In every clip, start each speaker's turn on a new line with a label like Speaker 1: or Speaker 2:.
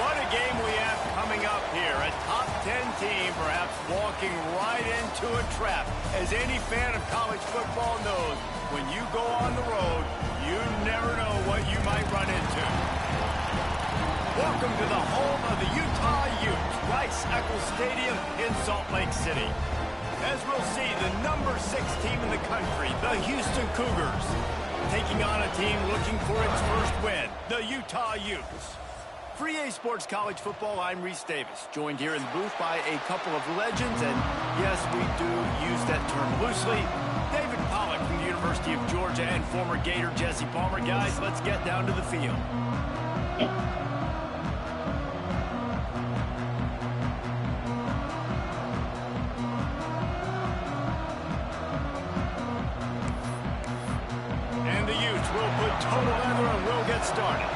Speaker 1: What a game we have coming up here. A top 10 team perhaps walking right into a trap. As any fan of college football knows, when you go on the road, you never know what you might run into. Welcome to the home of the Utah Utes, Ricksmiles Stadium in Salt Lake City. As we'll see, the number 6 team in the country, the Houston Cougars, taking on a team looking for its first win, the Utah Utes. For EA Sports College Football, I'm Reese Davis, joined here in the booth by a couple of legends, and yes, we do use that term loosely. David Pollack from the University of Georgia and former Gator Jesse Palmer. Guys, let's get down to the field. And the Utes will put total leather and we'll get started.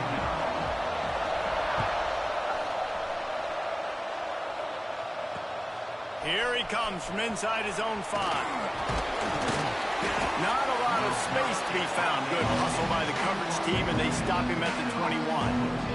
Speaker 1: Here he comes from inside his own 5. Not a lot of space to be found. Good hustle by the coverage team, and they stop him at the 21.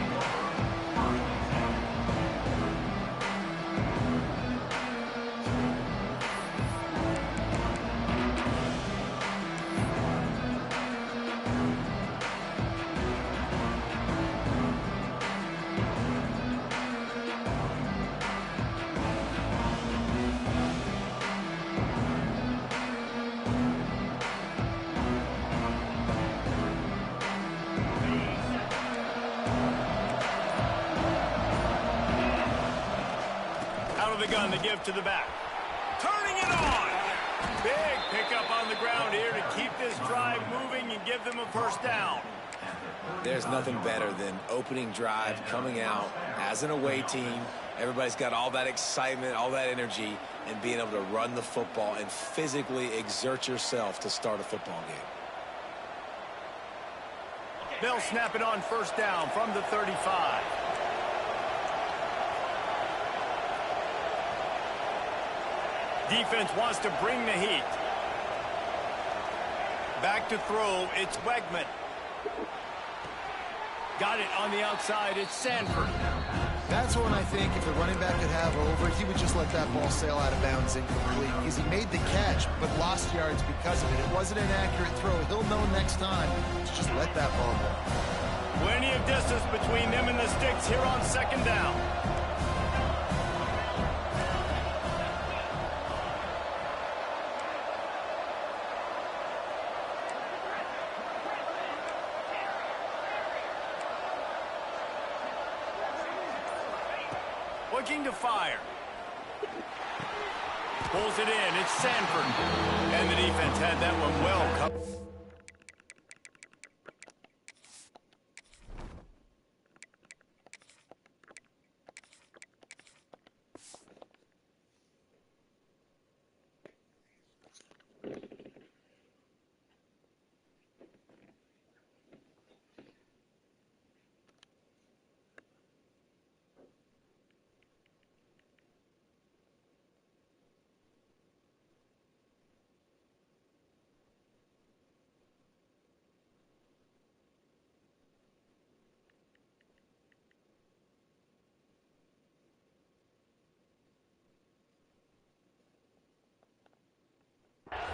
Speaker 1: The gun to give to the back. Turning it on. Big pickup on the ground here to keep this drive moving and give them a first down.
Speaker 2: There's nothing better than opening drive, coming out as an away team. Everybody's got all that excitement, all that energy, and being able to run the football and physically exert yourself to start a football game.
Speaker 1: They'll snap it on first down from the 35. Defense wants to bring the heat. Back to throw, it's Wegman. Got it on the outside, it's Sanford.
Speaker 3: That's one I think if the running back could have over, he would just let that ball sail out of bounds incomplete. Because he made the catch, but lost yards because of it. It wasn't an accurate throw. He'll know next time to just let that ball go.
Speaker 1: Plenty of distance between them and the sticks here on second down. Looking to fire. Pulls it in. It's Sanford. And the defense had that one well covered.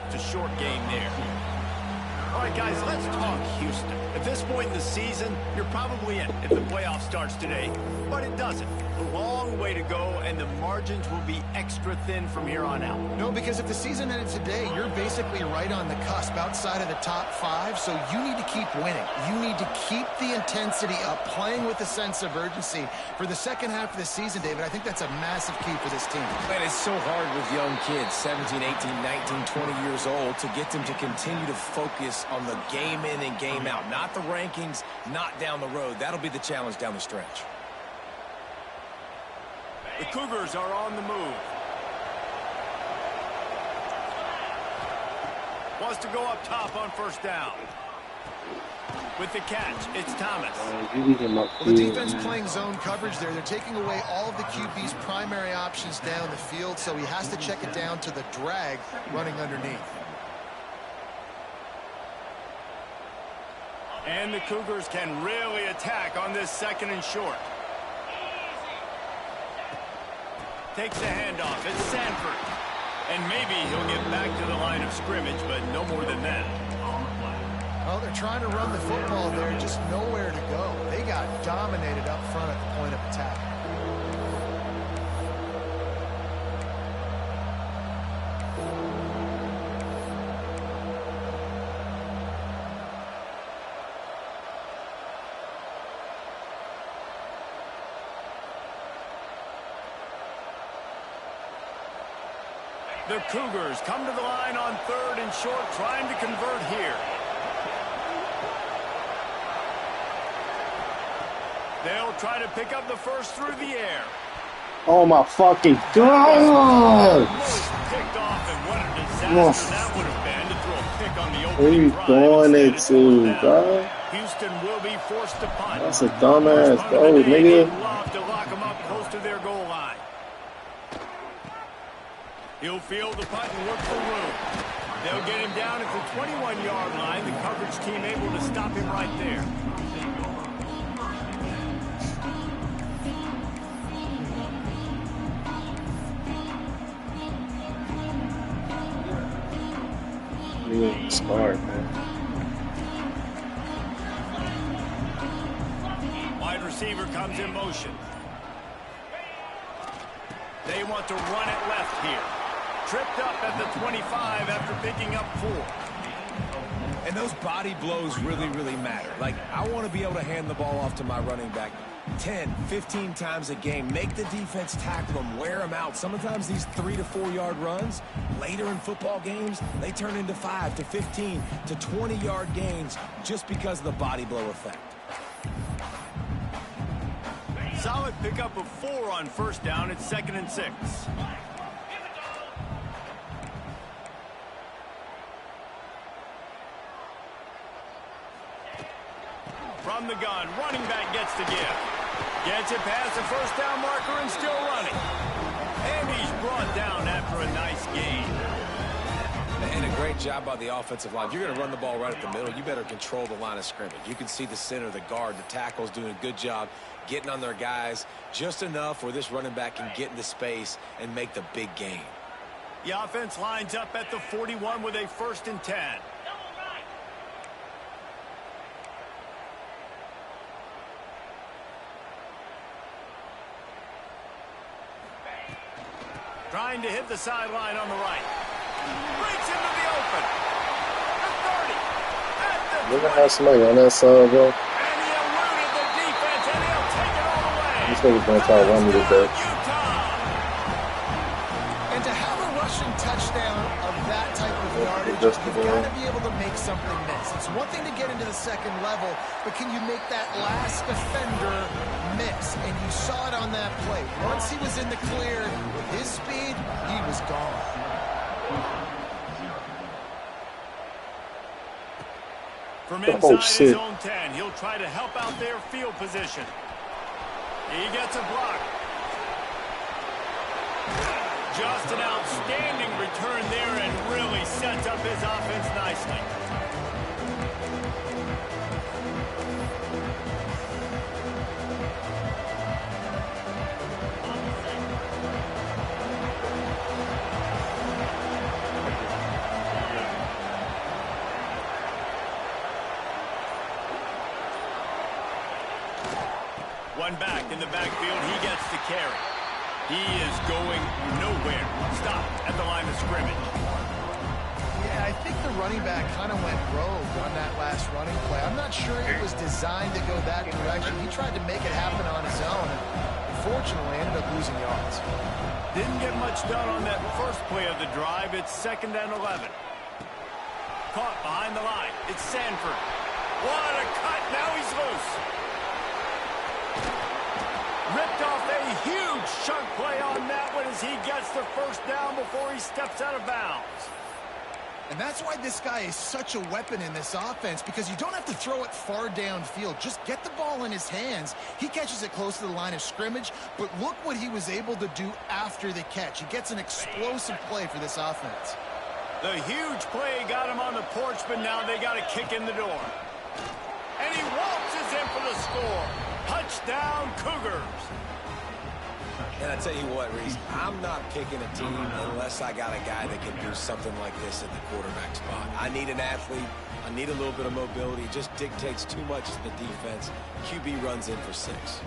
Speaker 1: It's a short game there. All right, guys, let's talk Houston. At this point in the season, you're probably in if the playoff starts today, but it doesn't. A long way to go, and the margins will be extra thin from here on out.
Speaker 3: No, because if the season ended today, you're basically right on the cusp outside of the top 5, so you need to keep winning. You need to keep the intensity up, playing with a sense of urgency for the second half of the season, David. I think that's a massive key for this team.
Speaker 2: Man, it's so hard with young kids, 17, 18, 19, 20 years old, to get them to continue to focus on the game in and game out. Not the rankings, not down the road. That'll be the challenge down the stretch.
Speaker 1: The Cougars are on the move. Wants to go up top on first down. With the catch, it's Thomas.
Speaker 3: Well, the defense playing zone coverage there. They're taking away all of the QB's primary options down the field, so he has to check it down to the drag running underneath.
Speaker 1: And the Cougars can really attack on this second and short. takes the handoff. It's Sanford. And maybe he'll get back to the line of scrimmage, but no more than that.
Speaker 3: Well, they're trying to run the football there, just nowhere to go. They got dominated up front at the point of attack.
Speaker 1: The Cougars come to the line on 3rd and short, trying to convert here. They'll try to pick up the first through the air.
Speaker 4: Oh my fucking god!
Speaker 1: Picked off, and what a disaster that would have been to throw a pick on the
Speaker 4: Where you
Speaker 1: opening
Speaker 4: throwing
Speaker 1: drive.
Speaker 4: it to, bro?
Speaker 1: Houston will be forced to punt.
Speaker 4: That's a dumbass throw, nigga.
Speaker 1: They'd love to lock them up close to their goal line. He'll field the punt and look for room. They'll get him down at the 21-yard line. The coverage team able to stop him right there.
Speaker 4: You smart, man.
Speaker 1: Wide receiver comes in motion. They want to run it left here. Tripped up at the 25 after picking up 4.
Speaker 2: And those body blows really, really matter. Like, I want to be able to hand the ball off to my running back 10, 15 times a game. Make the defense tackle them, wear them out. Sometimes these 3 to 4 yard runs, later in football games, they turn into 5 to 15 to 20 yard gains just because of the body blow effect.
Speaker 1: Solid pickup of 4 on first down. It's 2nd and 6. From the gun, running back gets the give. Gets it past the first down marker and still running. And he's brought down after a nice gain.
Speaker 2: And a great job by the offensive line. If you're going to run the ball right at the middle, you better control the line of scrimmage. You can see the center, the guard, the tackles doing a good job getting on their guys just enough where this running back can get into space and make the big gain.
Speaker 1: The offense lines up at the 41 with a 1st and 10. Trying to hit the sideline on the right. Breaks into the open. The 30. At the 20.
Speaker 4: Look at how somebody on that side, bro.
Speaker 1: And he eluded the defense, and he'll take it all the way.
Speaker 4: This nigga's gonna try to run me to death.
Speaker 3: And to have a rushing touchdown of that type of yardage,
Speaker 4: Just
Speaker 3: you've got to be able to make something miss. It's one thing to get into the second level, but can you make that last defender miss? And you saw it on that play. Once he was in the clear, with his speed, he was gone.
Speaker 1: From inside his own 10, he'll try to help out their field position. He gets a block. Just an outstanding return there and really sets up his offense nicely. One back in the backfield, he gets the carry. He is going nowhere. Stopped at the line of scrimmage.
Speaker 3: Yeah, I think the running back kind of went rogue on that last running play. I'm not sure it was designed to go that direction. He tried to make it happen on his own, and unfortunately ended up losing yards.
Speaker 1: Didn't get much done on that first play of the drive. It's 2nd and 11. Caught behind the line. It's Sanford. What a cut. Now he's loose. Ripped off a huge chunk play on that one as he gets the first down before he steps out of bounds.
Speaker 3: And that's why this guy is such a weapon in this offense, because you don't have to throw it far downfield. Just get the ball in his hands. He catches it close to the line of scrimmage, but look what he was able to do after the catch. He gets an explosive play for this offense.
Speaker 1: The huge play got him on the porch, but now they got to kick in the door. And he waltzes in for the score. Touchdown, Cougars.
Speaker 2: And I tell you what, Reese, I'm not picking a team unless I got a guy that can do something like this at the quarterback spot. I need an athlete. I need a little bit of mobility. It just dictates too much to the defense. QB runs in for 6.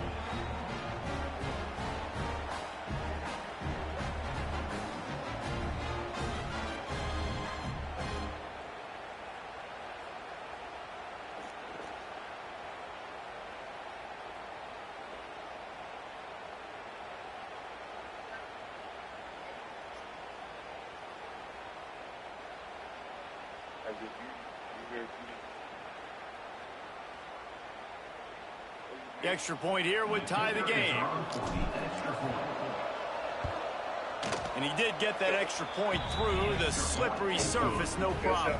Speaker 1: The extra point here would tie the game. And he did get that extra point through the slippery surface, no problem.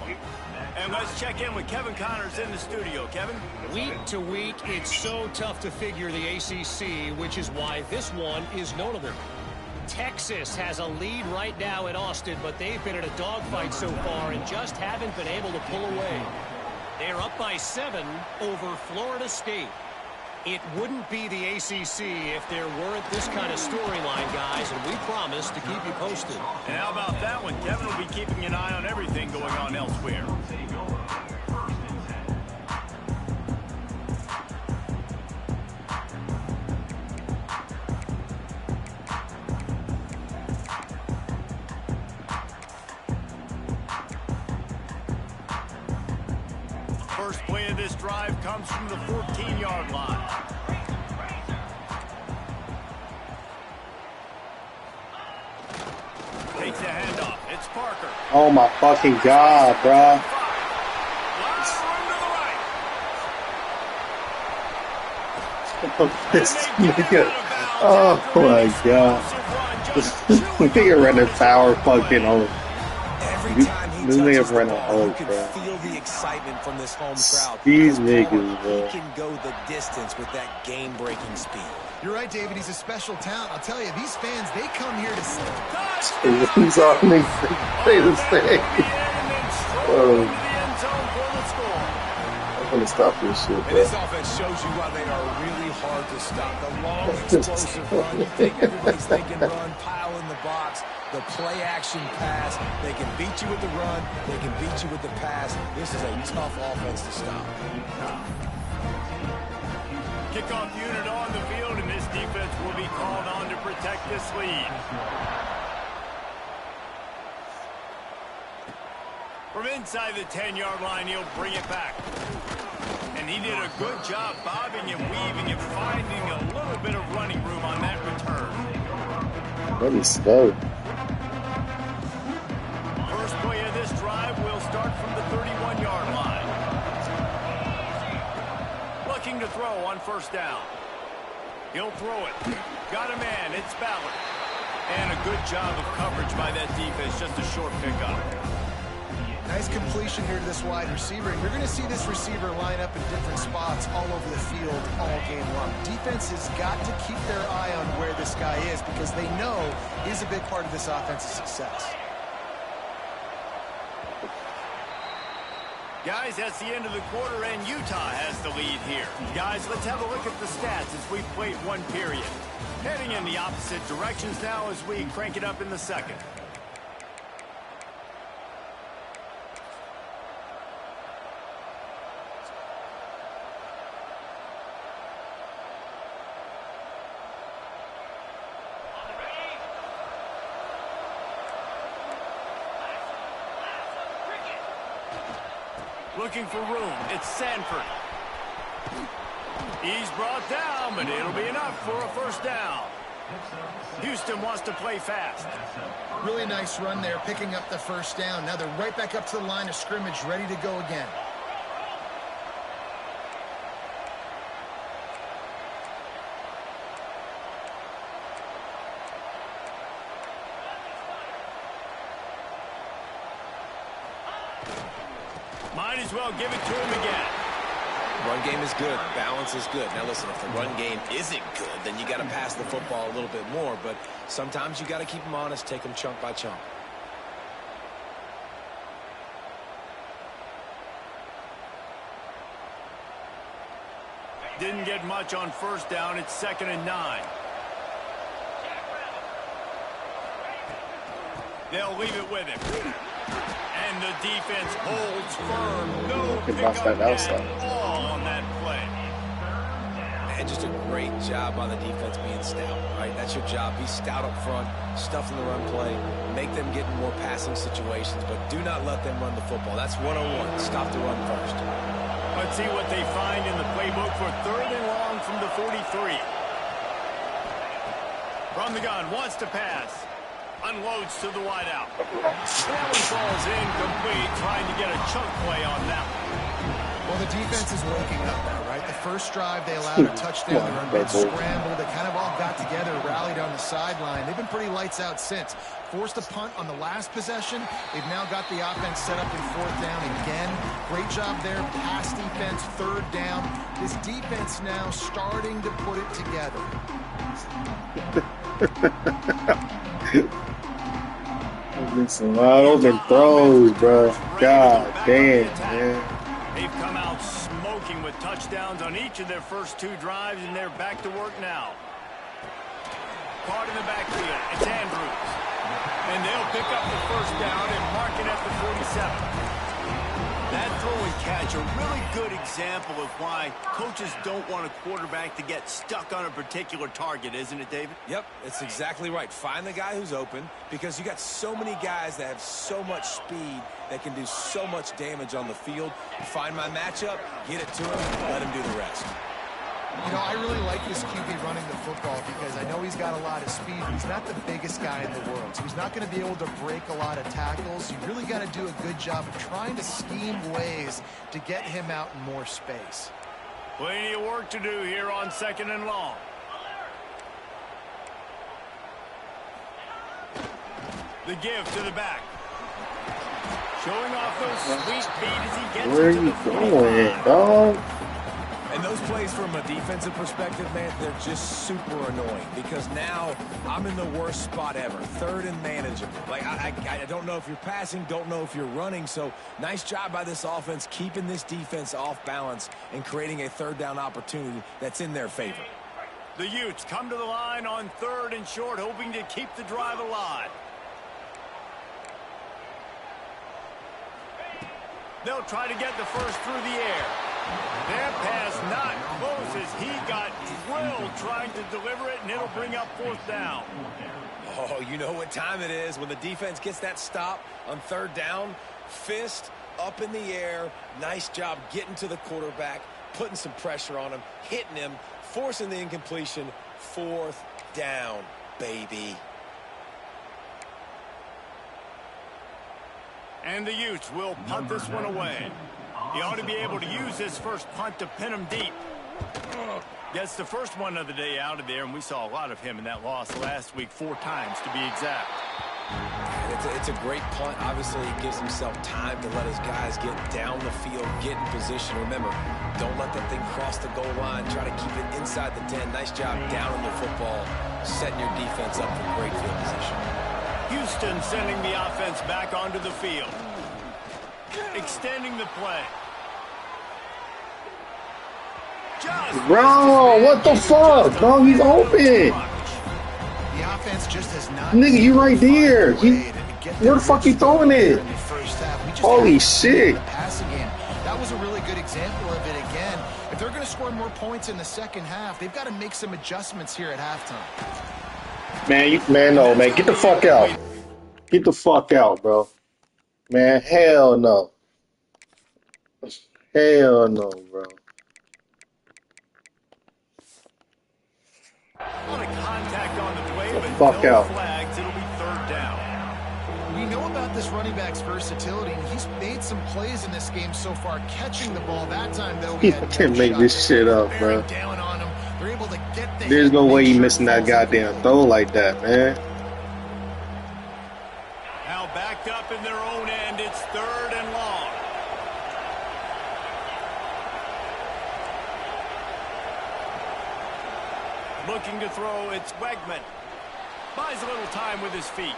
Speaker 1: And let's check in with Kevin Connors in the studio. Kevin?
Speaker 5: Week to week, it's so tough to figure the ACC, which is why this one is notable. Texas has a lead right now in Austin, but they've been in a dogfight so far and just haven't been able to pull away. They're up by 7 over Florida State. It wouldn't be the ACC if there weren't this kind of storyline, guys, and we promise to keep you posted.
Speaker 1: And how about that one? Kevin will be keeping an eye on everything going on elsewhere. First play of this drive comes from the 14-yard line. Takes the handoff. It's Parker.
Speaker 4: Oh my fucking god, bruh. This nigga. Oh my god. This nigga running power fucking home.
Speaker 2: Every time he
Speaker 4: This nigga
Speaker 2: touches the
Speaker 4: running
Speaker 2: ball,
Speaker 4: home,
Speaker 2: you can
Speaker 4: bro.
Speaker 2: feel the excitement from this home crowd.
Speaker 4: These
Speaker 2: His
Speaker 4: niggas,
Speaker 2: power,
Speaker 4: bro.
Speaker 2: He can go the distance with that game-breaking speed.
Speaker 3: You're right, David. He's a special talent. I'll tell you, these fans, they come here to see.
Speaker 4: He's on me. Say the same. Oh, I'm gonna stop this shit,
Speaker 2: And
Speaker 4: bro.
Speaker 2: this offense shows you why they are really hard to stop. The long, explosive run. You think everybody's thinking run, pile in the box. The play-action pass. They can beat you with the run. They can beat you with the pass. This is a tough offense to stop.
Speaker 1: Kickoff unit on the field, and this defense will be called on to protect this lead. From inside the 10-yard line, he'll bring it back. And he did a good job bobbing and weaving and finding a little bit of running room on that return.
Speaker 4: Really slow.
Speaker 1: First play of this drive will start from the 31-yard line. Looking to throw on first down. He'll throw it. Got a man. It's Ballard. And a good job of coverage by that defense. Just a short pickup.
Speaker 3: Nice completion here to this wide receiver. And you're going to see this receiver line up in different spots all over the field all game long. Defense has got to keep their eye on where this guy is because they know he's a big part of this offense's success.
Speaker 1: Guys, that's the end of the quarter, and Utah has the lead here. Guys, let's have a look at the stats as we've played one period. Heading in the opposite directions now as we crank it up in the second. Looking for room. It's Sanford. He's brought down, but it'll be enough for a first down. Houston wants to play fast.
Speaker 3: Really nice run there, picking up the first down. Now they're right back up to the line of scrimmage, ready to go again.
Speaker 1: Might as well give it to him again.
Speaker 2: Run game is good. Balance is good. Now, listen, if the run game isn't good, then you got to pass the football a little bit more. But sometimes you got to keep them honest, take them chunk by chunk.
Speaker 1: Didn't get much on first down. It's 2nd and 9. They'll leave it with him. And the defense holds firm. No
Speaker 4: Off that
Speaker 1: pickup
Speaker 4: outside.
Speaker 1: at all on that play.
Speaker 2: And just a great job by the defense being stout, right? That's your job. Be stout up front, stuff in the run play, make them get in more passing situations, but do not let them run the football. That's 101. Stop the run first.
Speaker 1: Let's see what they find in the playbook for 3rd and long from the 43. From the gun, wants to pass. Unloads to the wideout. That one falls incomplete, trying to get a chunk play on that one.
Speaker 3: Well, the defense is waking up now, right? The first drive, they allowed a touchdown. The run bit scrambled. They kind of all got together, rallied on the sideline. They've been pretty lights out since. Forced a punt on the last possession. They've now got the offense set up in 4th down again. Great job there. Pass defense, 3rd down. This defense now starting to put it together.
Speaker 4: Some wide open throws, bro. God damn, man.
Speaker 1: They've come out smoking with touchdowns on each of their first 2 drives, and they're back to work now. Caught in the backfield. It's Andrews. And they'll pick up the 1st down and mark it at the 47. That throw and catch, a really good example of why coaches don't want a quarterback to get stuck on a particular target, isn't it, David?
Speaker 2: Yep, it's exactly right. Find the guy who's open, because you got so many guys that have so much speed that can do so much damage on the field. Find my matchup, get it to him, let him do the rest.
Speaker 3: You know, I really like this QB running the football because I know he's got a lot of speed, but he's not the biggest guy in the world. So he's not going to be able to break a lot of tackles. You really got to do a good job of trying to scheme ways to get him out in more space.
Speaker 1: Plenty of work to do here on 2nd and long. The give to the back. Showing off those sweet feet as he gets
Speaker 4: Where are
Speaker 1: into
Speaker 4: you
Speaker 1: the
Speaker 4: going, dog?
Speaker 2: And those plays from a defensive perspective, man, they're just super annoying because now I'm in the worst spot ever. 3rd and manageable. Like, I don't know if you're passing, don't know if you're running. So nice job by this offense keeping this defense off balance and creating a 3rd down opportunity that's in their favor.
Speaker 1: The Utes come to the line on 3rd and short, hoping to keep the drive alive. They'll try to get the 1st through the air. That pass not close as he got drilled trying to deliver it, and it'll bring up 4th down.
Speaker 2: Oh, you know what time it is. When the defense gets that stop on 3rd down, fist up in the air. Nice job getting to the quarterback, putting some pressure on him, hitting him, forcing the incompletion. 4th down, baby.
Speaker 1: And the Utes will punt this one away. He ought to be able to use his first punt to pin him deep. Gets the first one of the day out of there, and we saw a lot of him in that loss last week, 4 times to be exact.
Speaker 2: It's a great punt. Obviously, he gives himself time to let his guys get down the field, get in position. Remember, don't let that thing cross the goal line. Try to keep it inside the 10. Nice job down in the football, setting your defense up for great field position.
Speaker 1: Houston sending the offense back onto the field. Extending the play.
Speaker 4: Bro, what the fuck? Bro, he's open.
Speaker 3: The offense just has not.
Speaker 4: Nigga, you right there. Where the fuck you throwing it? Holy shit.
Speaker 3: Passing game. That was a really good example of it again. If they're going to score more points in the 2nd half, they've got to make some adjustments here at halftime.
Speaker 4: Man, no, man. Get the fuck out. Get the fuck out, bro. Man, hell no. Hell no, bro.
Speaker 1: A lot of contact on the play,
Speaker 4: Get the
Speaker 1: but
Speaker 4: fuck
Speaker 1: no
Speaker 4: out.
Speaker 1: flags. It'll be 3rd down.
Speaker 3: We know about this running back's versatility, and he's made some plays in this game so far, catching the ball. That time, though, he had
Speaker 4: Can't
Speaker 3: no
Speaker 4: make
Speaker 3: shot.
Speaker 4: this shit up, bro.
Speaker 3: Bearing down on him. They're able to get the
Speaker 4: There's
Speaker 3: hit,
Speaker 4: no way
Speaker 3: make
Speaker 4: he
Speaker 3: sure
Speaker 4: missing
Speaker 3: it
Speaker 4: that
Speaker 3: falls
Speaker 4: goddamn
Speaker 3: into
Speaker 4: throw like that, man.
Speaker 1: Now backed up in their own end. It's 3rd and long. Looking to throw, it's Wegman. Buys a little time with his feet.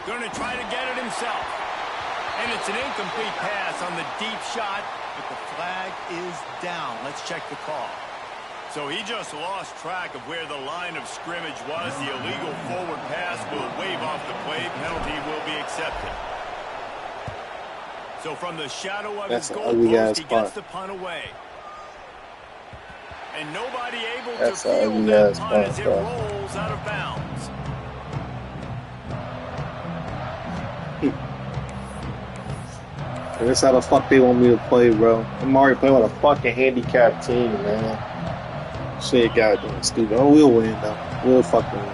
Speaker 1: Going to try to get it himself. And it's an incomplete pass on the deep shot, but the flag is down. Let's check the call. So he just lost track of where the line of scrimmage was. The illegal forward pass will wave off the play. Penalty will be accepted. So from the shadow of his goal post, he gets the punt away. And nobody able to field that punt as it rolls out of bounds.
Speaker 4: That's how the fuck they want me to play, bro. I'm already playing with a fucking handicapped team, man. Shit, goddamn stupid. Oh, we'll win, though. We'll fucking win.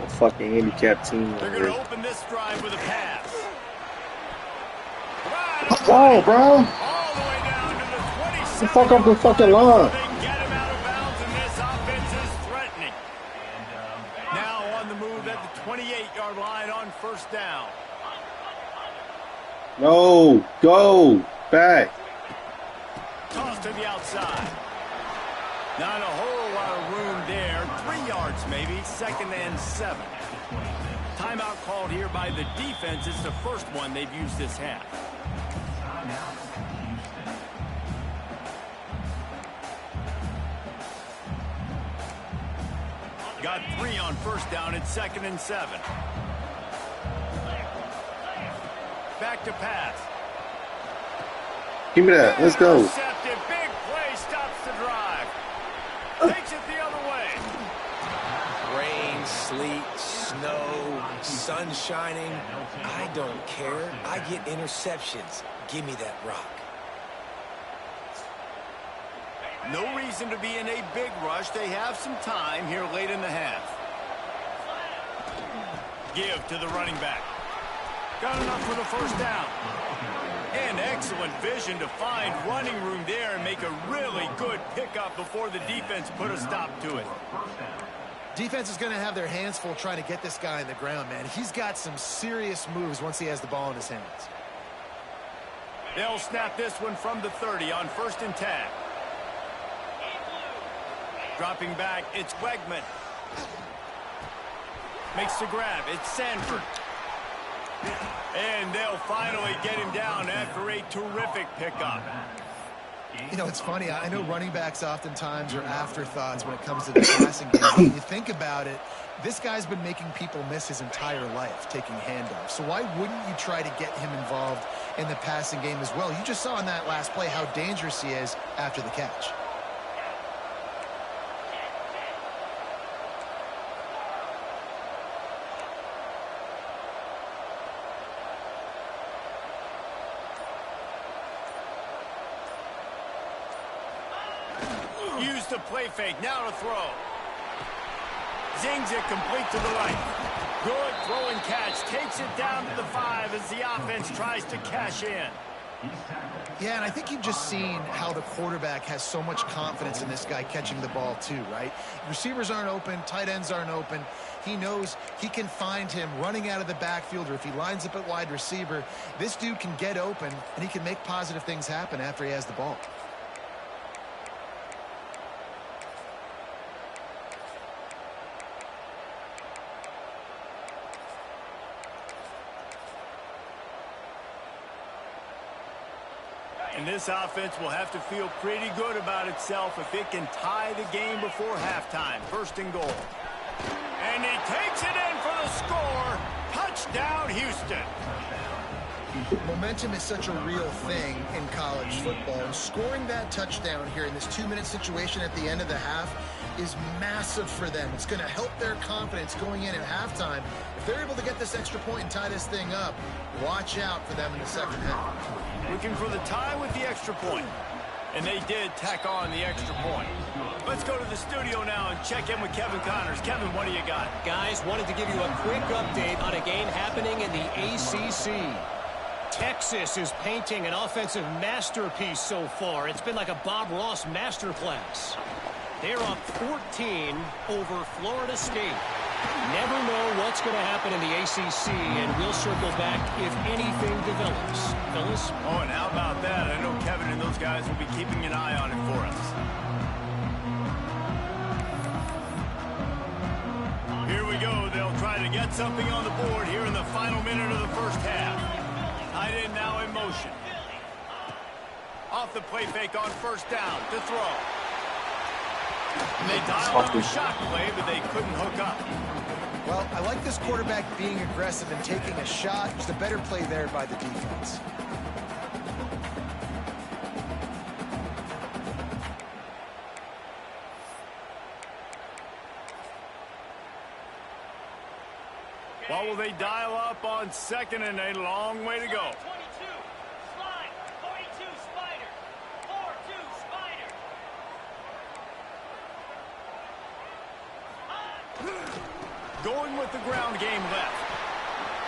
Speaker 4: A fucking handicapped team.
Speaker 1: They're going to open this drive with a pass.
Speaker 4: Oh, bro.
Speaker 1: All the way down to the 27.
Speaker 4: Fuck up the fucking line.
Speaker 1: They get him out of bounds, and this offense is threatening. Now on the move at the 28-yard line on first down.
Speaker 4: No, go back.
Speaker 1: Toss to the outside. Not a whole lot of room there. 3 yards maybe. 2nd and 7. Timeout called here by the defense. It's the first one they've used this half. Got 3 on first down. It's 2nd and 7. Back to pass.
Speaker 4: Give me that. Let's go.
Speaker 1: Intercepted. Big play. Stops the drive. Takes it the other way.
Speaker 2: Rain, sleet, snow, sun shining. I don't care. I get interceptions. Give me that rock.
Speaker 1: No reason to be in a big rush. They have some time here late in the half. Give to the running back. Got enough for the first down. And excellent vision to find running room there and make a really good pickup before the defense put a stop to it.
Speaker 3: Defense is going to have their hands full trying to get this guy in the ground, man. He's got some serious moves once he has the ball in his hands.
Speaker 1: They'll snap this one from the 30 on 1st and 10. Dropping back, it's Wegman. Makes the grab, it's Sanford. And they'll finally get him down after a terrific pickup.
Speaker 3: You know, it's funny. I know running backs oftentimes are afterthoughts when it comes to the passing game. When you think about it, this guy's been making people miss his entire life taking handoffs. So why wouldn't you try to get him involved in the passing game as well? You just saw in that last play how dangerous he is after the catch.
Speaker 1: Use the play fake, now to throw. Zings it complete to the right. Good throw and catch, takes it down to the 5 as the offense tries to cash in.
Speaker 3: Yeah, and I think you've just seen how the quarterback has so much confidence in this guy catching the ball too, right? Receivers aren't open, tight ends aren't open. He knows he can find him running out of the backfield, or if he lines up at wide receiver, this dude can get open and he can make positive things happen after he has the ball.
Speaker 1: And this offense will have to feel pretty good about itself if it can tie the game before halftime. 1st and goal. And he takes it in for the score. Touchdown, Houston.
Speaker 3: Momentum is such a real thing in college football. And scoring that touchdown here in this 2-minute situation at the end of the half is massive for them. It's going to help their confidence going in at halftime. If they're able to get this extra point and tie this thing up, watch out for them in the second half.
Speaker 1: Looking for the tie with the extra point. And they did tack on the extra point. Let's go to the studio now and check in with Kevin Connors. Kevin, what do you got?
Speaker 5: Guys, wanted to give you a quick update on a game happening in the ACC. Texas is painting an offensive masterpiece so far. It's been like a Bob Ross masterclass. They're up 14 over Florida State. Never know what's going to happen in the ACC, and we'll circle back if anything develops. Fellas?
Speaker 1: Oh, and how about that? I know Kevin and those guys will be keeping an eye on it for us. Here we go. They'll try to get something on the board here in the final minute of the first half. Tight end now in motion. Off the play fake on 1st down to throw. And they dialed up a shot play, but they couldn't hook up.
Speaker 3: Well, I like this quarterback being aggressive and taking a shot. Just a better play there by the defense.
Speaker 1: What will they dial up on second and a long way to go?
Speaker 6: 22, slide, 42, spider, 4-2, spider.
Speaker 1: Going with the ground game left.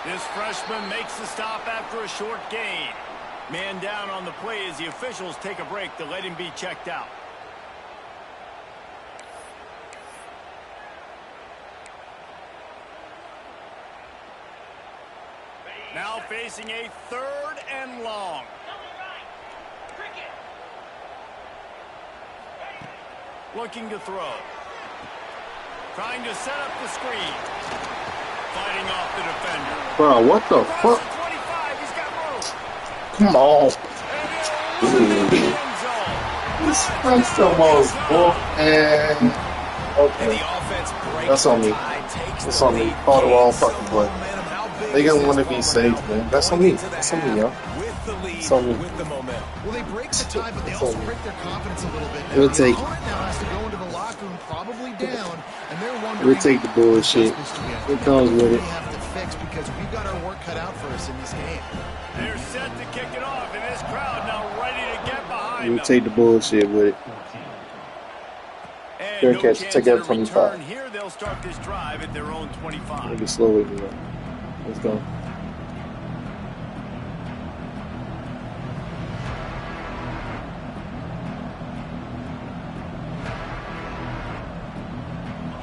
Speaker 1: This freshman makes the stop after a short gain. Man down on the play as the officials take a break to let him be checked out. Now facing a 3rd and long. Looking to throw. Trying to set up the screen. Fighting off the defender.
Speaker 4: Bro, what the fuck?
Speaker 1: 25, he's got room.
Speaker 4: Come on.
Speaker 1: And he'll
Speaker 4: This is the most bullshit. Okay. That's on me. That's on me. Call the wrong fucking play. They gonna want to be safe, man. That's on me. That's on me, y'all. That's on me.
Speaker 3: Well, they break the tie, but they also break their confidence a little bit.
Speaker 4: We'll take.
Speaker 3: Now has to go into the locker room, probably down, and they're wondering.
Speaker 4: We'll take the bullshit. It comes with it.
Speaker 3: We have to fix because we've got our work cut out for us in this game.
Speaker 1: They're set to kick it off, and this crowd now ready to get behind
Speaker 4: We'll
Speaker 1: them.
Speaker 4: take the bullshit with it.
Speaker 1: And
Speaker 4: Fair
Speaker 1: no
Speaker 4: catch.
Speaker 1: chance
Speaker 4: Take
Speaker 1: at
Speaker 4: that
Speaker 1: a
Speaker 4: 25.
Speaker 1: return here. They'll start this drive at their own 25.
Speaker 4: Maybe slow with me, though. Let's go.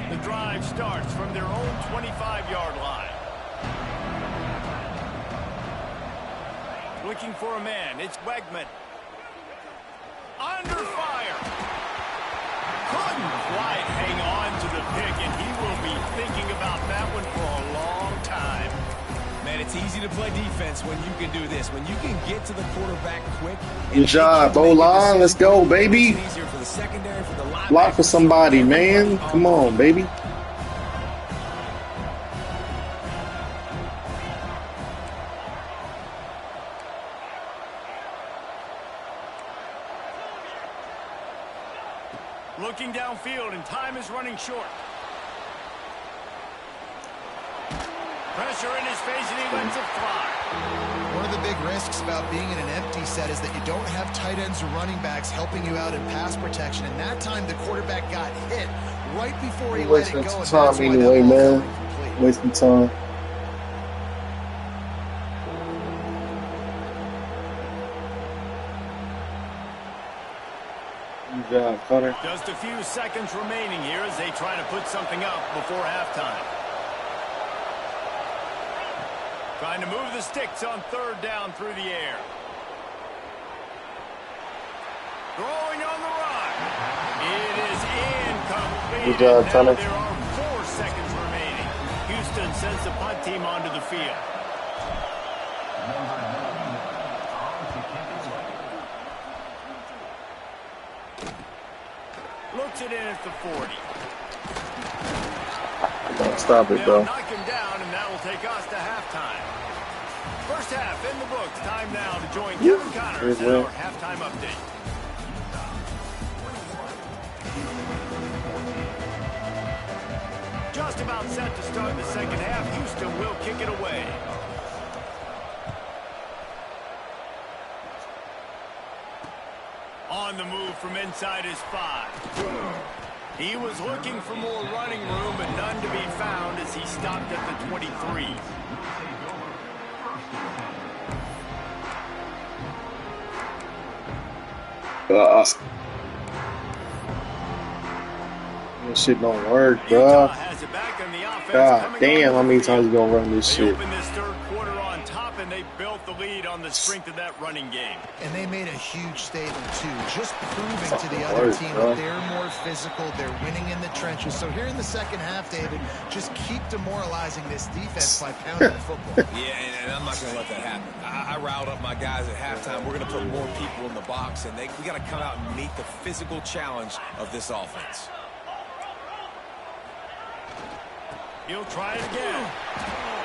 Speaker 1: The drive starts from their own 25-yard line. Looking for a man. It's Wegman. Under fire. Couldn't quite hang on to the pick, and he will be thinking about that one for a long time.
Speaker 2: Man, it's easy to play defense when you can do this. When you can get to the quarterback quick.
Speaker 4: Good job, O-line. Let's go, baby. Block for somebody, man. Come on, baby.
Speaker 1: Looking downfield, and time is running short. Pressure in his face, and he lets it fly.
Speaker 3: One of the big risks about being in an empty set is that you don't have tight ends or running backs helping you out in pass protection. And that time, the quarterback got hit right before he let it go.
Speaker 4: Wasting time anyway, man. Wasting time. Good job, Connor.
Speaker 1: Just a few seconds remaining here as they try to put something up before halftime. Trying to move the sticks on 3rd down through the air. Throwing on the run. It is incomplete.
Speaker 4: Good job, Connor.
Speaker 1: There are 4 seconds remaining. Houston sends the punt team onto the field. Looks it in at the 40.
Speaker 4: Don't stop it, bro.
Speaker 1: They'll knock him down, and that will take us to halftime. First half in the books. Time now to join Kevin Connors in our halftime update. Just about set to start the second half. Houston will kick it away. On the move from inside his 5. He was looking for more running room, but none to be found as he stopped at the 23.
Speaker 4: This shit don't work,
Speaker 1: Utah
Speaker 4: bro.
Speaker 1: has it back on the offense.
Speaker 4: God damn, how many times you gonna run this
Speaker 1: They
Speaker 4: shit?
Speaker 1: opened this 3rd quarter on top, and they built the lead on the strength of that running game.
Speaker 3: And they made a huge statement, too, just proving to the other team that they're more physical, they're winning in the trenches. So here in the second half, David, just keep demoralizing this defense by pounding the football.
Speaker 2: Yeah, and I'm not going to let that happen. I riled up my guys at halftime. We're going to put more people in the box, and we got to come out and meet the physical challenge of this offense.
Speaker 1: He'll try it again.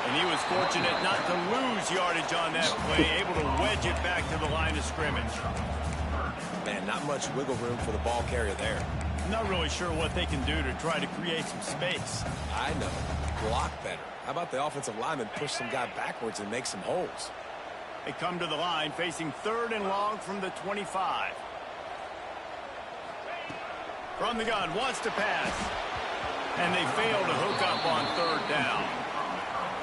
Speaker 1: And he was fortunate not to lose yardage on that play, able to wedge it back to the line of scrimmage.
Speaker 2: Man, not much wiggle room for the ball carrier there.
Speaker 1: Not really sure what they can do to try to create some space.
Speaker 2: I know. Block better. How about the offensive lineman push some guy backwards and make some holes?
Speaker 1: They come to the line facing 3rd and long from the 25. From the gun, wants to pass. And they fail to hook up on 3rd down.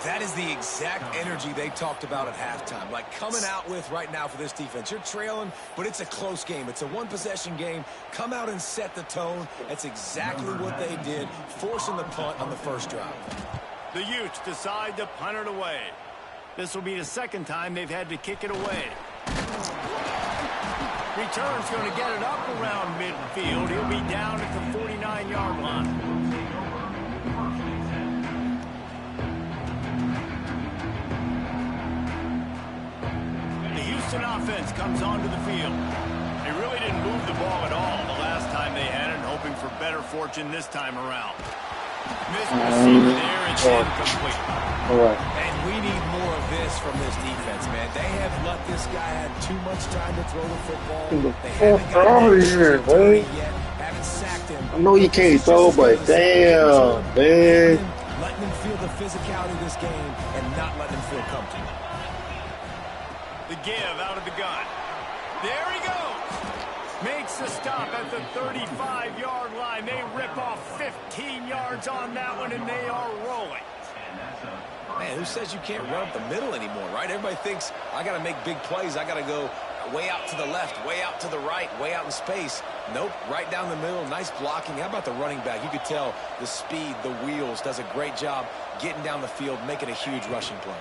Speaker 2: That is the exact energy they talked about at halftime. Like coming out with right now for this defense. You're trailing, but it's a close game. It's a one-possession game. Come out and set the tone. That's exactly what they did, forcing the punt on the first drive.
Speaker 1: The Utes decide to punt it away. This will be the second time they've had to kick it away. Return's going to get it up around midfield. He'll be down at the 49-yard line. Offense comes onto the field. They really didn't move the ball at all the last time they had it, hoping for better fortune this time around. Missed receiver there and incomplete.
Speaker 2: And we need more of this from this defense, man. They have let this guy have too much time to throw the football. They haven't got him yet. Haven't sacked him.
Speaker 4: I know you can't throw, but damn, man.
Speaker 2: Letting him feel the physicality of this game and not letting him feel comfortable.
Speaker 1: The give out of the gun. There he goes. Makes the stop at the 35-yard line. They rip off 15 yards on that one, and they are rolling.
Speaker 2: Man, who says you can't run up the middle anymore, right? Everybody thinks, I got to make big plays. I got to go way out to the left, way out to the right, way out in space. Nope, right down the middle. Nice blocking. How about the running back? You could tell the speed, the wheels, does a great job getting down the field, making a huge rushing play.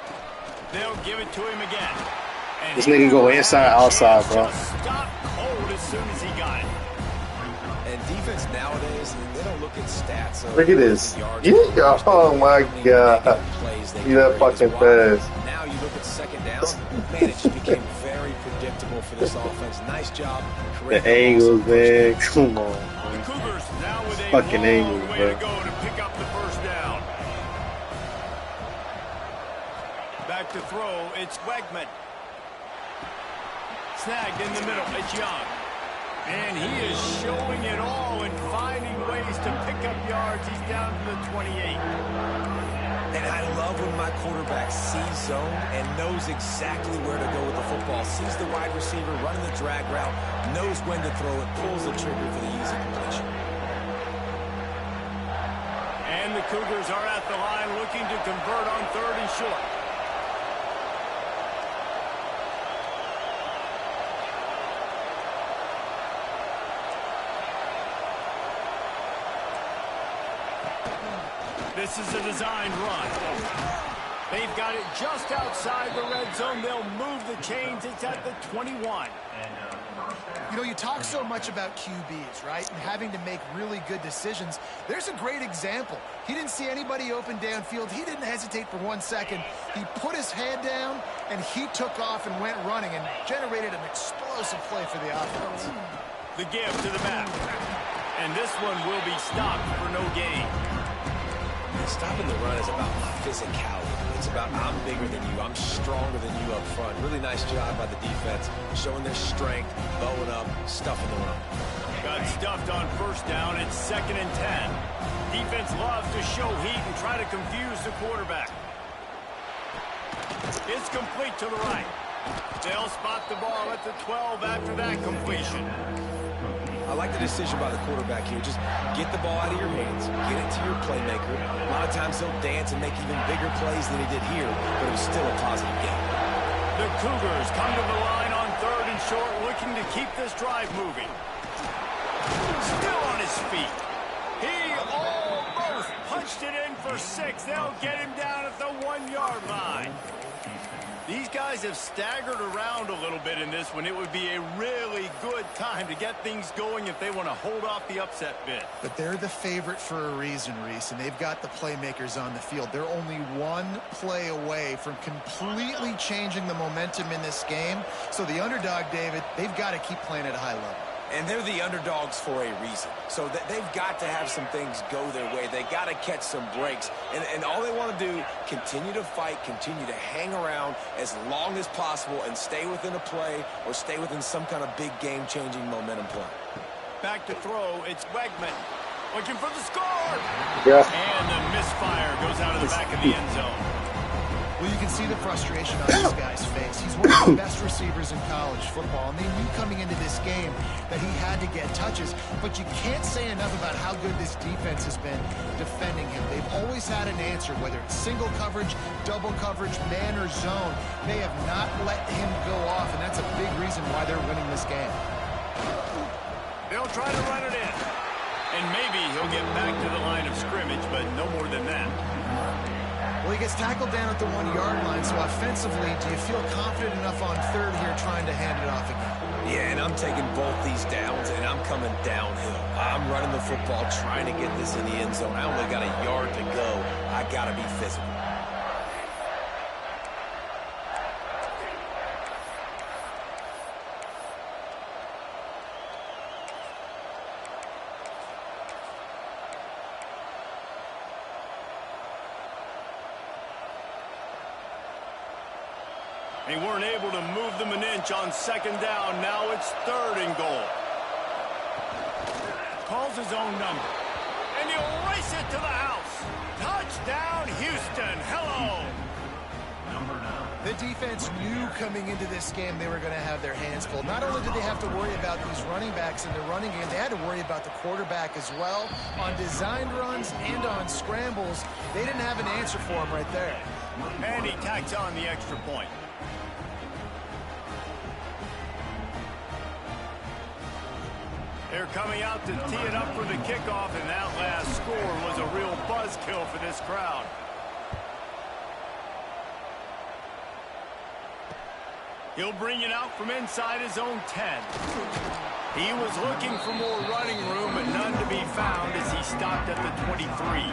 Speaker 1: They'll give it to him again. And
Speaker 4: this nigga go inside, outside, bro.
Speaker 1: Stop cold as soon as he got it.
Speaker 2: And defense nowadays, they don't look at stats.
Speaker 4: Look at this. Yeah. Oh my God. You that fucking fast.
Speaker 2: Now you look at second down. Man, it just became very predictable for this offense. Nice job.
Speaker 4: The angles, man. Come on.
Speaker 1: The Cougars now with a
Speaker 4: fucking
Speaker 1: long
Speaker 4: angles,
Speaker 1: way
Speaker 4: bro.
Speaker 1: to go to pick up the first down. Back to throw. It's Wegman. Snagged in the middle. It's Young. And he is showing it all and finding ways to pick up yards. He's down to the 28.
Speaker 2: And I love when my quarterback sees zone and knows exactly where to go with the football. Sees the wide receiver running the drag route, knows when to throw it, pulls the trigger for the easy completion.
Speaker 1: And the Cougars are at the line looking to convert on 3rd and short. This is a designed run. They've got it just outside the red zone. They'll move the chains. It's at the 21.
Speaker 3: You know, you talk so much about QBs, right? And having to make really good decisions. There's a great example. He didn't see anybody open downfield. He didn't hesitate for 1 second. He put his head down, and he took off and went running and generated an explosive play for the offense.
Speaker 1: The give to the back. And this one will be stopped for no gain.
Speaker 2: Stopping the run is about physicality. It's about I'm bigger than you. I'm stronger than you up front. Really nice job by the defense, showing their strength, bowing up, stuffing the run.
Speaker 1: Got stuffed on first down. It's 2nd and 10. Defense loves to show heat and try to confuse the quarterback. It's complete to the right. They'll spot the ball at the 12 after that completion.
Speaker 2: I like the decision by the quarterback here. Just get the ball out of your hands, get it to your playmaker. A lot of times he'll dance and make even bigger plays than he did here, but it was still a positive game.
Speaker 1: The Cougars come to the line on 3rd and short, looking to keep this drive moving. Still on his feet. He almost punched it in for 6. They'll get him down at the 1-yard line. These guys have staggered around a little bit in this one. It would be a really good time to get things going if they want to hold off the upset bid.
Speaker 3: But they're the favorite for a reason, Reese, and they've got the playmakers on the field. They're only one play away from completely changing the momentum in this game. So the underdog, David, they've got to keep playing at a high level.
Speaker 2: And they're the underdogs for a reason. So they've got to have some things go their way. They got to catch some breaks. And all they want to do, continue to fight, continue to hang around as long as possible and stay within a play or stay within some kind of big game-changing momentum play.
Speaker 1: Back to throw, it's Wegman. Looking for the score!
Speaker 4: Yeah.
Speaker 1: And the misfire goes out of the back of the end zone.
Speaker 3: Well, you can see the frustration on this guy's face. He's one of the best receivers in college football, and they knew coming into this game that he had to get touches, but you can't say enough about how good this defense has been defending him. They've always had an answer, whether it's single coverage, double coverage, man or zone. They have not let him go off, and that's a big reason why they're winning this game.
Speaker 1: They'll try to run it in. And maybe he'll get back to the line of scrimmage, but no more than that.
Speaker 3: Well, he gets tackled down at the 1-yard line, so offensively, do you feel confident enough on third here trying to hand it off again?
Speaker 2: Yeah, and I'm taking both these downs, and I'm coming downhill. I'm running the football, trying to get this in the end zone. I only got a yard to go. I got to be physical.
Speaker 1: They weren't able to move them an inch on second down. Now it's third and goal. Calls his own number. And he'll race it to the house. Touchdown, Houston. Hello.
Speaker 3: The defense knew coming into this game they were going to have their hands full. Not only did they have to worry about these running backs in the running game, they had to worry about the quarterback as well. On designed runs and on scrambles, they didn't have an answer for him right there.
Speaker 1: And he tacks on the extra point. They're coming out to tee it up for the kickoff, and that last score was a real buzzkill for this crowd. He'll bring it out from inside his own 10. He was looking for more running room, but none to be found as he stopped at the 23.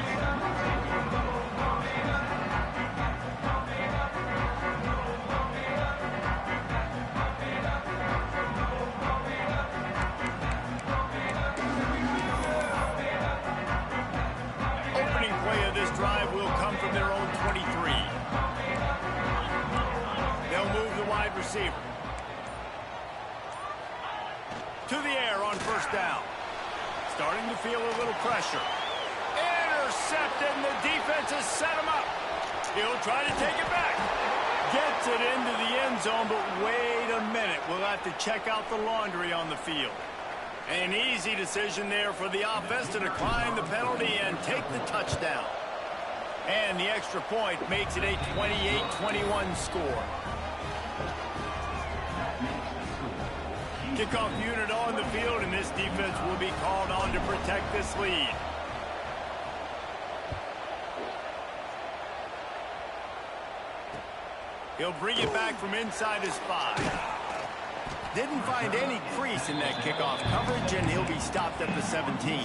Speaker 1: Drive will come from their own 23. They'll move the wide receiver to the air on first down. Starting to feel a little pressure. Intercepted, and the defense has set him up. He'll try to take it back. Gets it into the end zone, but wait a minute. We'll have to check out the laundry on the field. An easy decision there for the offense to decline the penalty and take the touchdown. And the extra point makes it a 28-21 score. Kickoff unit on the field, and this defense will be called on to protect this lead. He'll bring it back from inside his 5. Didn't find any crease in that kickoff coverage, and he'll be stopped at the 17.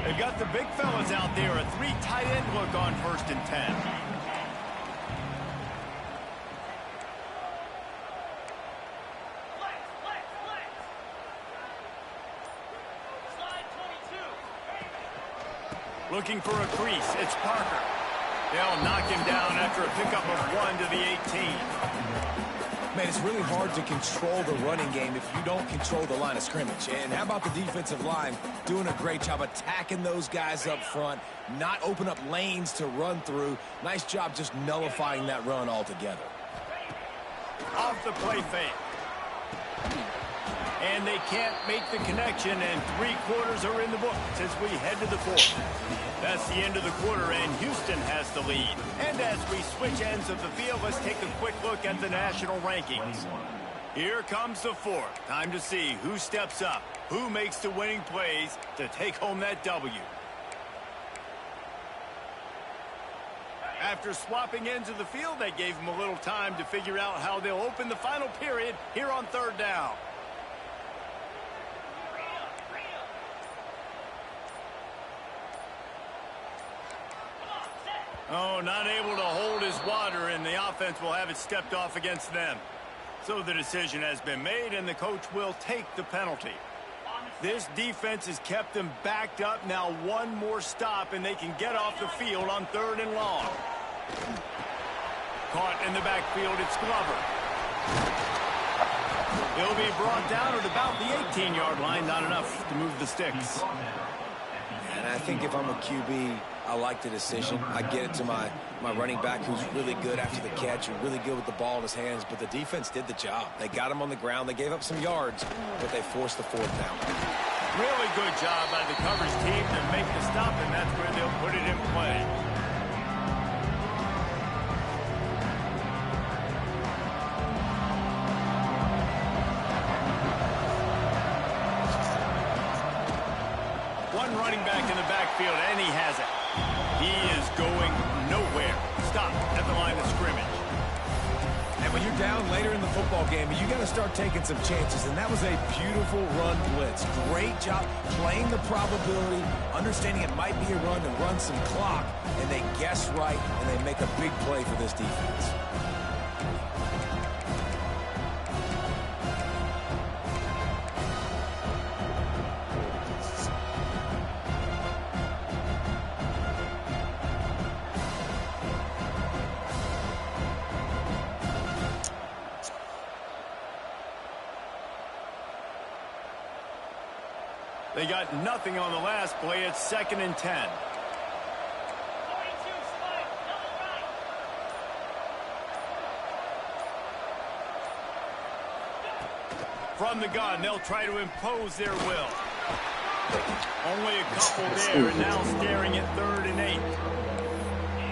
Speaker 1: They've got the big fellas out there, a 3 tight end look on 1st and 10. Looking for a crease, it's Parker. They'll knock him down after a pickup of 1 to the 18.
Speaker 2: Man, it's really hard to control the running game if you don't control the line of scrimmage. And how about the defensive line doing a great job attacking those guys up front, not open up lanes to run through. Nice job just nullifying that run altogether.
Speaker 1: Off the play fake. And they can't make the connection, and 3 quarters are in the books as we head to the 4th. That's the end of the quarter, and Houston has the lead. And as we switch ends of the field, let's take a quick look at the national rankings. Here comes the 4th. Time to see who steps up, who makes the winning plays to take home that W. After swapping ends of the field, they gave them a little time to figure out how they'll open the final period here on 3rd down. Oh, not able to hold his water, and the offense will have it stepped off against them. So the decision has been made, and the coach will take the penalty. This defense has kept them backed up. Now one more stop, and they can get off the field on 3rd and long. Caught in the backfield, it's Glover. He'll be brought down at about the 18-yard line, not enough to move the sticks.
Speaker 2: And I think if I'm a QB, I like the decision. I get it to my running back who's really good after the catch and really good with the ball in his hands, but the defense did the job. They got him on the ground. They gave up some yards, but they forced the 4th down.
Speaker 1: Really good job by the coverage team to make the stop, and that's where they'll put it in play. One running back in the backfield, and he has it. He is going nowhere. Stop at the line of scrimmage.
Speaker 2: And when you're down later in the football game, you got to start taking some chances, and that was a beautiful run blitz. Great job playing the probability, understanding it might be a run and run some clock, and they guess right, and they make a big play for this defense.
Speaker 1: They got nothing on the last play. It's 2nd and 10.
Speaker 6: 42, slide, double right.
Speaker 1: From the gun, they'll try to impose their will. Only a couple there, and now staring at 3rd and 8.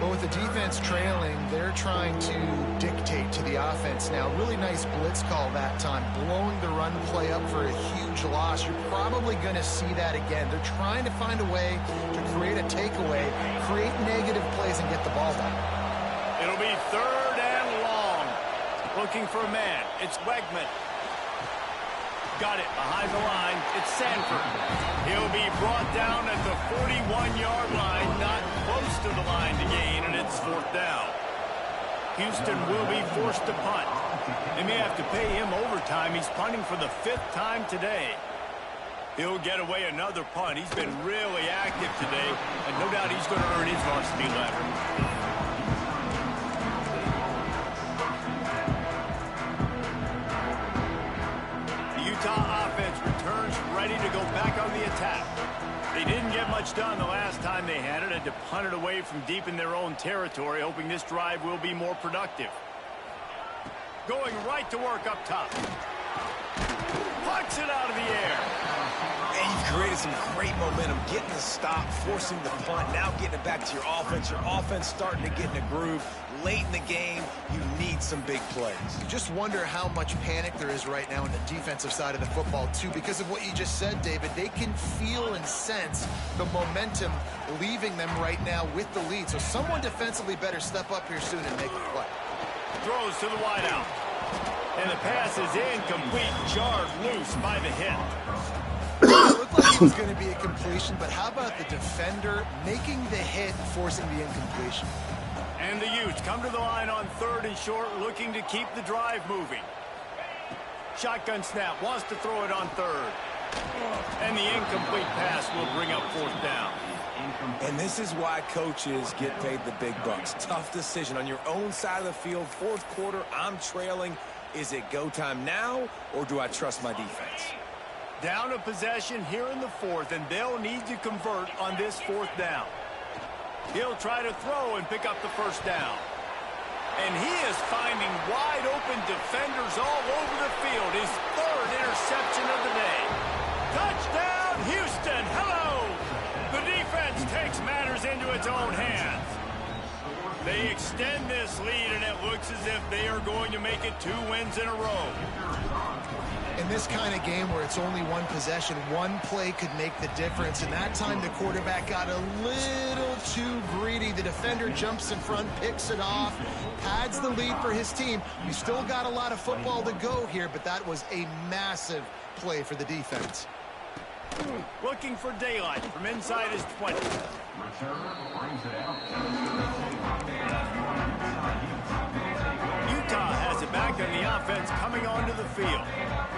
Speaker 3: Well, with the defense trailing, they're trying to dictate to the offense now. Really nice blitz call that time, blowing the run play up for a huge loss. You're probably going to see that again. They're trying to find a way to create a takeaway, create negative plays, and get the ball back.
Speaker 1: It'll be 3rd and long. Looking for a man. It's Wegman. Got it behind the line. It's Sanford. He'll be brought down at the 41-yard line, not close to the line to gain, and it's 4th down. Houston will be forced to punt. They may have to pay him overtime. He's punting for the 5th time today. He'll get away another punt. He's been really active today, and no doubt he's going to earn his varsity letter. Utah offense returns ready to go back on the attack. They didn't get much done the last time they had it, and to punt it away from deep in their own territory, hoping this drive will be more productive. Going right to work up top. Punts it out of the air.
Speaker 2: And you've created some great momentum, getting the stop, forcing the punt, now getting it back to your offense. Your offense starting to get in a groove. Late in the game, you need some big plays.
Speaker 3: You just wonder how much panic there is right now on the defensive side of the football, too, because of what you just said, David. They can feel and sense the momentum leaving them right now with the lead. So someone defensively better step up here soon and make a play.
Speaker 1: Throws to the wideout. And the pass is incomplete, jarred loose by the hit.
Speaker 3: It looked like it was going to be a completion, but how about the defender making the hit, forcing the incompletion?
Speaker 1: And the Utes come to the line on 3rd and short, looking to keep the drive moving. Shotgun snap, wants to throw it on 3rd. And the incomplete pass will bring up 4th down.
Speaker 2: And this is why coaches get paid the big bucks. Tough decision on your own side of the field. 4th quarter, I'm trailing. Is it go time now, or do I trust my defense?
Speaker 1: Down a possession here in the 4th, and they'll need to convert on this 4th down. He'll try to throw and pick up the 1st down. And he is finding wide open defenders all over the field. His 3rd interception of the day. Touchdown, Houston. Hello. The defense takes matters into its own hands. They extend this lead, and it looks as if they are going to make it 2 wins in a row.
Speaker 3: In this kind of game where it's only one possession, one play could make the difference. And that time the quarterback got a little too greedy. The defender jumps in front, picks it off, pads the lead for his team. We still got a lot of football to go here, but that was a massive play for the defense.
Speaker 1: Looking for daylight from inside his 20. downfield.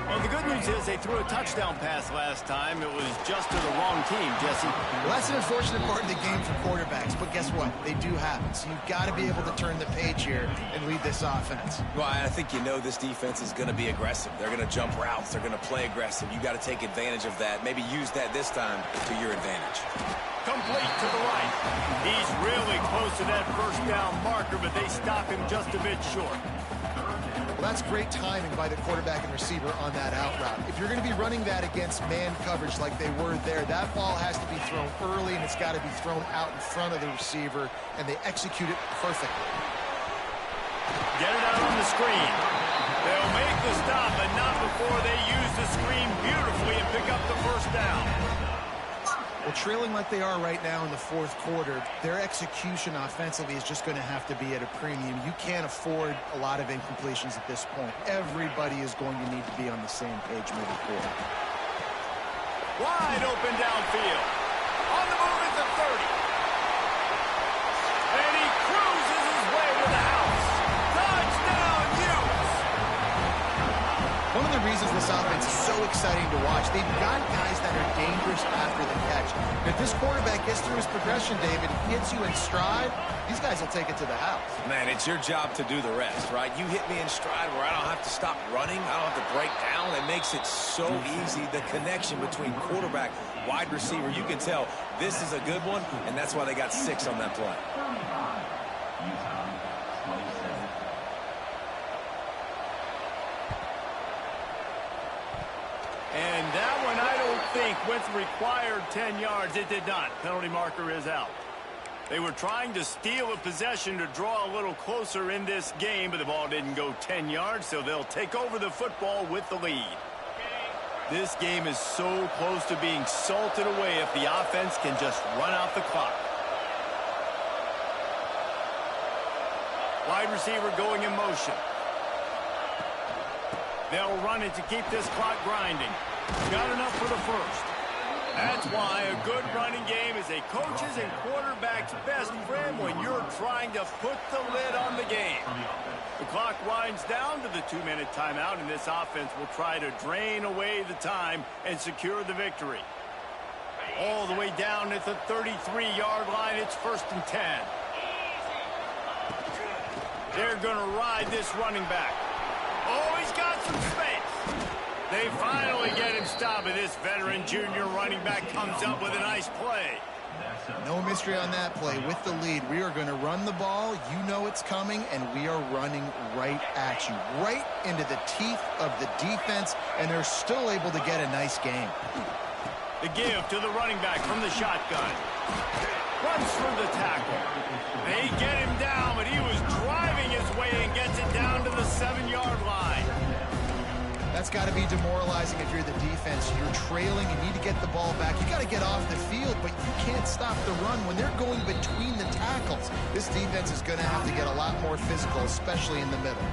Speaker 1: Well, the good news is they threw a touchdown pass last time. It was just to the wrong team, Jesse.
Speaker 3: Well, that's an unfortunate part of the game for quarterbacks, but guess what? They do happen. So you've got to be able to turn the page here and lead this offense.
Speaker 2: Well, I think you know this defense is going to be aggressive. They're going to jump routes. They're going to play aggressive. You got to take advantage of that. Maybe use that this time to your advantage.
Speaker 1: Complete to the right. He's really close to that first down marker, but they stop him just a bit short.
Speaker 3: Well, that's great timing by the quarterback and receiver on that out route. If you're going to be running that against man coverage like they were there, that ball has to be thrown early, and it's got to be thrown out in front of the receiver, and they execute it perfectly.
Speaker 1: Get it out on the screen. They'll make the stop, but not before they use the screen beautifully and pick up the first down.
Speaker 3: Well, trailing like they are right now in the fourth quarter, their execution offensively is just going to have to be at a premium. You can't afford a lot of incompletions at this point. Everybody is going to need to be on the same page moving forward.
Speaker 1: Wide open downfield. On the move at the 30. And he cruises his way to the house. Touchdown, Utes!
Speaker 3: One of the reasons this offense is so exciting to watch, they've got guys that are dangerous after the catch. And if this quarterback gets through his progression, David, hits you in stride, these guys will take it to the house.
Speaker 2: Man, it's your job to do the rest, right? You hit me in stride where I don't have to stop running. I don't have to break down. It makes it so easy. The connection between quarterback, wide receiver, you can tell this is a good one, and that's why they got 6 on that play.
Speaker 1: And that one, I don't think, went the required 10 yards. It did not. Penalty marker is out. They were trying to steal a possession to draw a little closer in this game, but the ball didn't go 10 yards, so they'll take over the football with the lead. This game is so close to being salted away if the offense can just run out the clock. Wide receiver going in motion. They'll run it to keep this clock grinding. Got enough for the first. That's why a good running game is a coach's and quarterback's best friend when you're trying to put the lid on the game. The clock winds down to the 2-minute timeout, and this offense will try to drain away the time and secure the victory. All the way down at the 33-yard line, it's 1st and 10. They're going to ride this running back. Oh, he's got some space. They finally get him stopped, and this veteran junior running back comes up with a nice play.
Speaker 3: No mystery on that play. With the lead, we are going to run the ball. You know it's coming, and we are running right at you, right into the teeth of the defense, and they're still able to get a nice game.
Speaker 1: The give to the running back from the shotgun. Runs through the tackle. They get him down, but he was driving his way and gets it down to the 7-yard line.
Speaker 3: That's got to be demoralizing if you're the defense. You're trailing. You need to get the ball back. You got to get off the field, but you can't stop the run when they're going between the tackles. This defense is going to have to get a lot more physical, especially in the middle.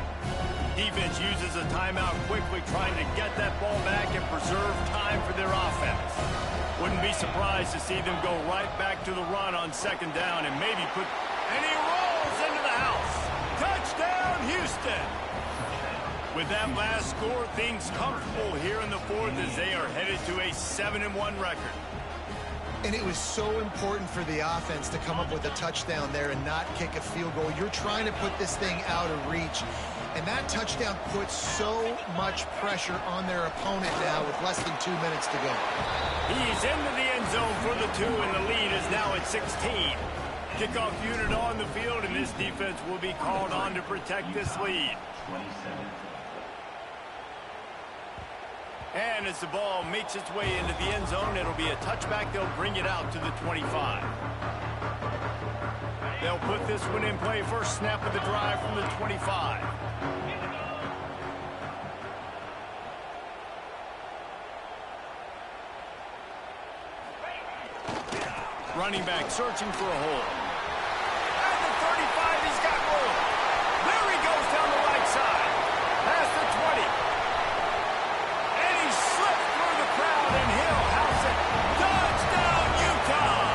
Speaker 1: Defense uses a timeout quickly, trying to get that ball back and preserve time for their offense. Wouldn't be surprised to see them go right back to the run on 2nd down and maybe put... And he rolls into the house. Touchdown, Houston! With that last score, things comfortable here in the 4th as they are headed to a 7-1 record.
Speaker 3: And it was so important for the offense to come up with a touchdown there and not kick a field goal. You're trying to put this thing out of reach. And that touchdown puts so much pressure on their opponent now with less than 2 minutes to go.
Speaker 1: He's into the end zone for the 2, and the lead is now at 16. Kickoff unit on the field, and this defense will be called on to protect this lead. And as the ball makes its way into the end zone, it'll be a touchback. They'll bring it out to the 25. They'll put this one in play. First snap of the drive from the 25. Running back searching for a hole. At the 35, he's got room. There he goes down the right side. Past the 20. And he slipped through the crowd, and he'll house it. Touchdown, Utah!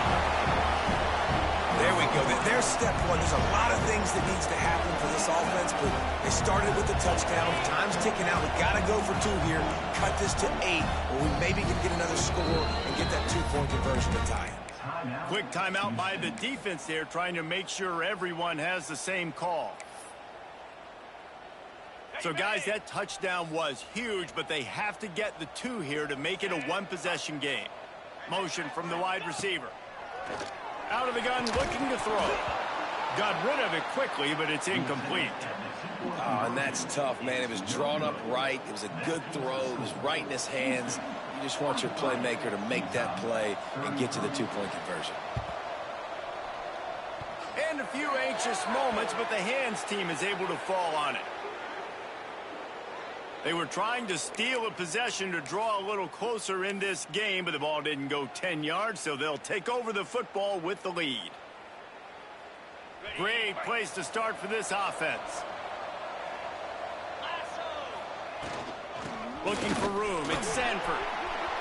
Speaker 2: There we go. There's step one. There's a lot of things that needs to happen for this offense, but they started with the touchdown. Time's ticking out. We got to go for 2 here. Cut this to 8, or we maybe can get another score and get that 2-point conversion to tie it.
Speaker 1: Quick timeout by the defense there, trying to make sure everyone has the same call. So, guys, that touchdown was huge, but they have to get the 2 here to make it a 1-possession game. Motion from the wide receiver. Out of the gun, looking to throw. Got rid of it quickly, but it's incomplete.
Speaker 2: Oh, and that's tough, man. It was drawn up right. It was a good throw. It was right in his hands. You just want your playmaker to make that play and get to the 2-point conversion.
Speaker 1: And a few anxious moments, but the hands team is able to fall on it. They were trying to steal a possession to draw a little closer in this game, but the ball didn't go 10 yards, so they'll take over the football with the lead. Great place to start for this offense. Looking for room. It's Sanford.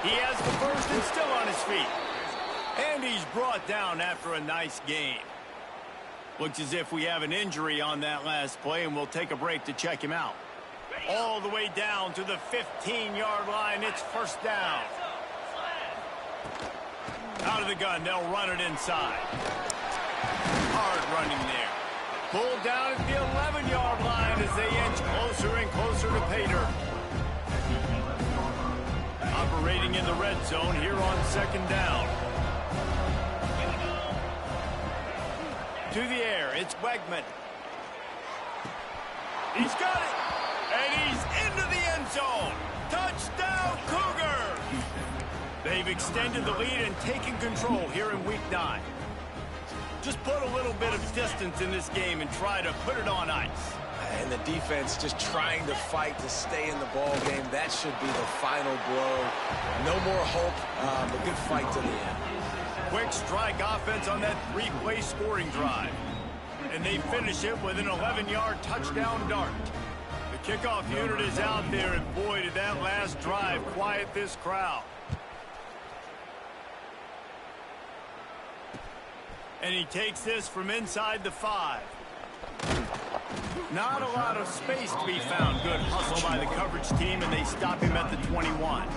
Speaker 1: He has the first and still on his feet. And he's brought down after a nice gain. Looks as if we have an injury on that last play, and we'll take a break to check him out. All the way down to the 15-yard line. It's first down. Out of the gun. They'll run it inside. Hard running there. Pulled down at the 11-yard line as they inch closer and closer to pay dirt. Operating in the red zone here on second down. To the air. It's Wegman. He's got it. And he's into the end zone. Touchdown, Cougar! They've extended the lead and taken control here in Week 9. Just put a little bit of distance in this game and try to put it on ice.
Speaker 2: And the defense just trying to fight to stay in the ball game. That should be the final blow. No more hope, but good fight to the end.
Speaker 1: Quick strike offense on that 3-play scoring drive. And they finish it with an 11-yard touchdown dart. The kickoff unit is out there, and boy, did that last drive quiet this crowd. And he takes this from inside the 5. Not a lot of space to be found. Good hustle by the coverage team, and they stop him at the 21.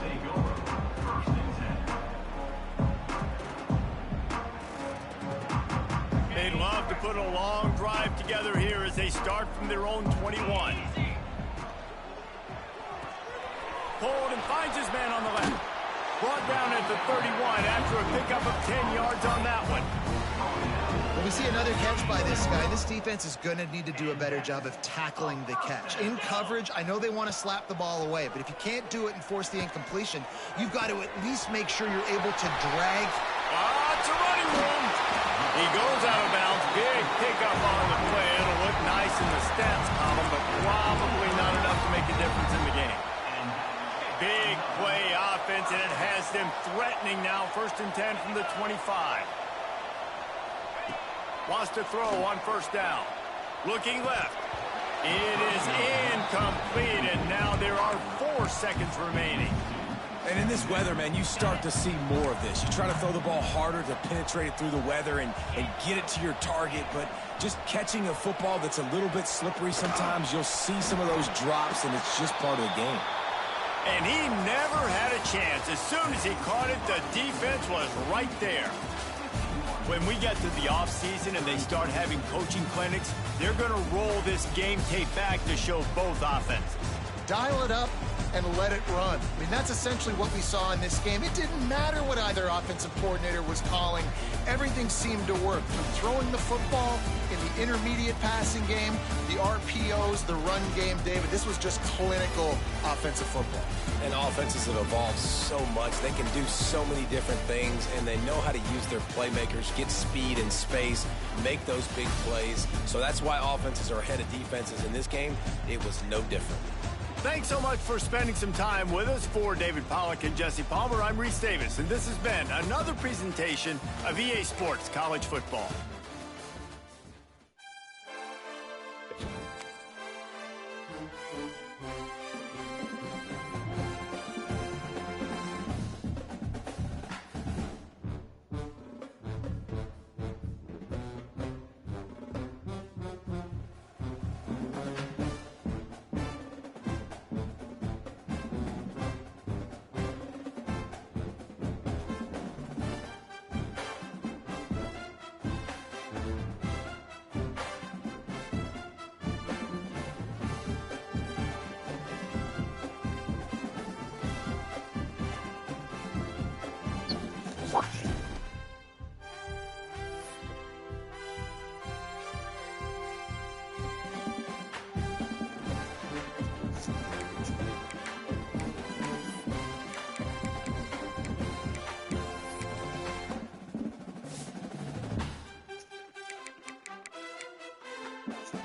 Speaker 1: They'd love to put a long drive together here as they start from their own 21. Pulled and finds his man on the left. Brought down at the 31 after a pickup of 10 yards on that one.
Speaker 3: When we see another catch by this guy, this defense is going to need to do a better job of tackling the catch. In coverage, I know they want to slap the ball away, but if you can't do it and force the incompletion, you've got to at least make sure you're able to drag.
Speaker 1: It's a running room. He goes out of bounds. Big pickup on the play. It'll look nice in the stats column, but probably not enough to make a difference in the game. Big play offense, and it has them threatening now. 1st and 10 from the 25. Wants to throw on first down. Looking left. It is incomplete, and now there are 4 seconds remaining.
Speaker 2: And in this weather, man, you start to see more of this. You try to throw the ball harder to penetrate it through the weather and get it to your target, but just catching a football that's a little bit slippery sometimes, you'll see some of those drops, and it's just part of the game.
Speaker 1: And he never had a chance. As soon as he caught it, the defense was right there. When we get to the offseason and they start having coaching clinics, they're going to roll this game tape back to show both offenses.
Speaker 3: Dial it up and let it run. I mean, that's essentially what we saw in this game. It didn't matter what either offensive coordinator was calling. Everything seemed to work. From throwing the football in the intermediate passing game, the RPOs, the run game, David, this was just clinical offensive football.
Speaker 2: And offenses have evolved so much. They can do so many different things, and they know how to use their playmakers, get speed and space, make those big plays. So that's why offenses are ahead of defenses. In this game, it was no different.
Speaker 1: Thanks so much for spending some time with us. For David Pollack and Jesse Palmer, I'm Reese Davis, and this has been another presentation of EA Sports College Football.
Speaker 4: Bye.